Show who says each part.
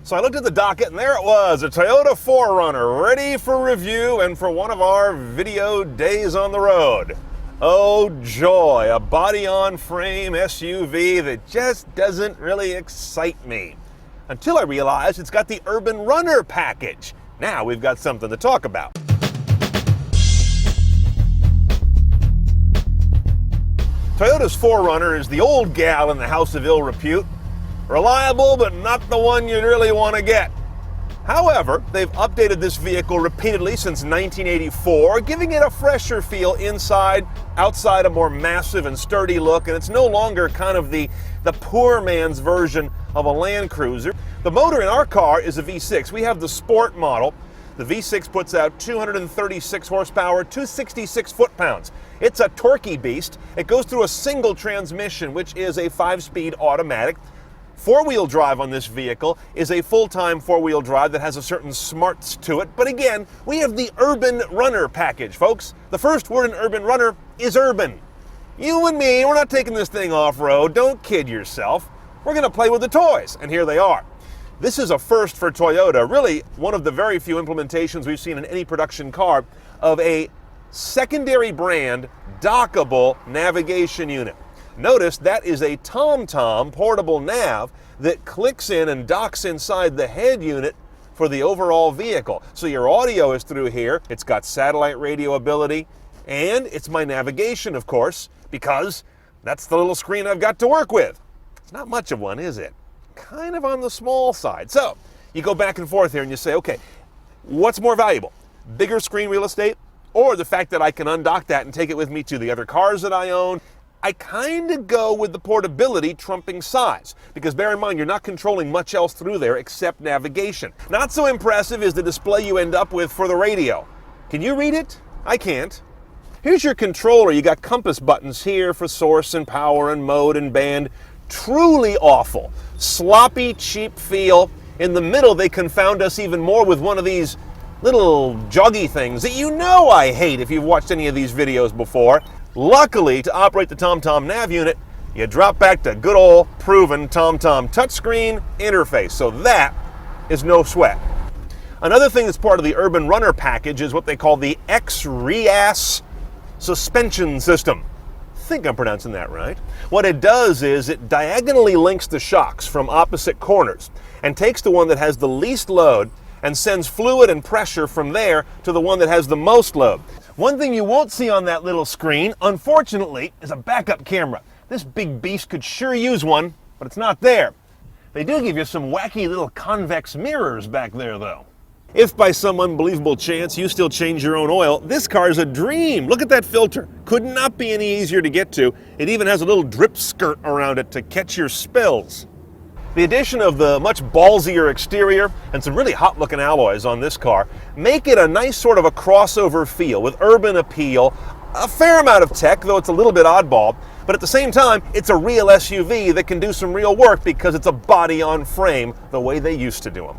Speaker 1: So I looked at the docket and there it was, a Toyota 4Runner ready for review and for one of our video days on the road. Oh joy, a body-on-frame SUV that just doesn't really excite me. Until I realized it's got the Urban Runner package. Now we've got something to talk about. Toyota's 4Runner is the old gal in the house of ill repute. Reliable, but not the one you'd really want to get. However, they've updated this vehicle repeatedly since 1984, giving it a fresher feel inside, outside a more massive and sturdy look, and it's no longer kind of the poor man's version of a Land Cruiser. The motor in our car is a V6. We have the Sport model. The V6 puts out 236 horsepower, 266 foot-pounds. It's a torquey beast. It goes through a single transmission, which is a 5-speed automatic. Four-wheel drive on this vehicle is a full-time four-wheel drive that has a certain smarts to it. But again, we have the Urban Runner package, folks. The first word in Urban Runner is urban. You and me, we're not taking this thing off-road. Don't kid yourself. We're going to play with the toys, and here they are. This is a first for Toyota, really one of the very few implementations we've seen in any production car of a secondary brand dockable navigation unit. Notice that is a TomTom portable nav that clicks in and docks inside the head unit for the overall vehicle. So your audio is through here, it's got satellite radio ability, and it's my navigation, of course, because that's the little screen I've got to work with. It's not much of one, is it? Kind of on the small side. So you go back and forth here and you say, okay, what's more valuable? Bigger screen real estate, or the fact that I can undock that and take it with me to the other cars that I own? I kind of go with the portability trumping size, because bear in mind, you're not controlling much else through there except navigation. Not so impressive is the display you end up with for the radio. Can you read it? I can't. Here's your controller. You got compass buttons here for source and power and mode and band. Truly awful. Sloppy, cheap feel. In the middle, they confound us even more with one of these little joggy things that you know I hate if you've watched any of these videos before. Luckily, to operate the TomTom nav unit, you drop back to good old proven TomTom touchscreen interface. So that is no sweat. Another thing that's part of the Urban Runner package is what they call the X-REAS suspension system. I think I'm pronouncing that right. What it does is it diagonally links the shocks from opposite corners and takes the one that has the least load and sends fluid and pressure from there to the one that has the most load. One thing you won't see on that little screen, unfortunately, is a backup camera. This big beast could sure use one, but it's not there. They do give you some wacky little convex mirrors back there, though. If by some unbelievable chance you still change your own oil, this car is a dream. Look at that filter. Could not be any easier to get to. It even has a little drip skirt around it to catch your spills. The addition of the much ballsier exterior and some really hot-looking alloys on this car make it a nice sort of a crossover feel with urban appeal, a fair amount of tech, though it's a little bit oddball, but at the same time, it's a real SUV that can do some real work because it's a body-on-frame the way they used to do them.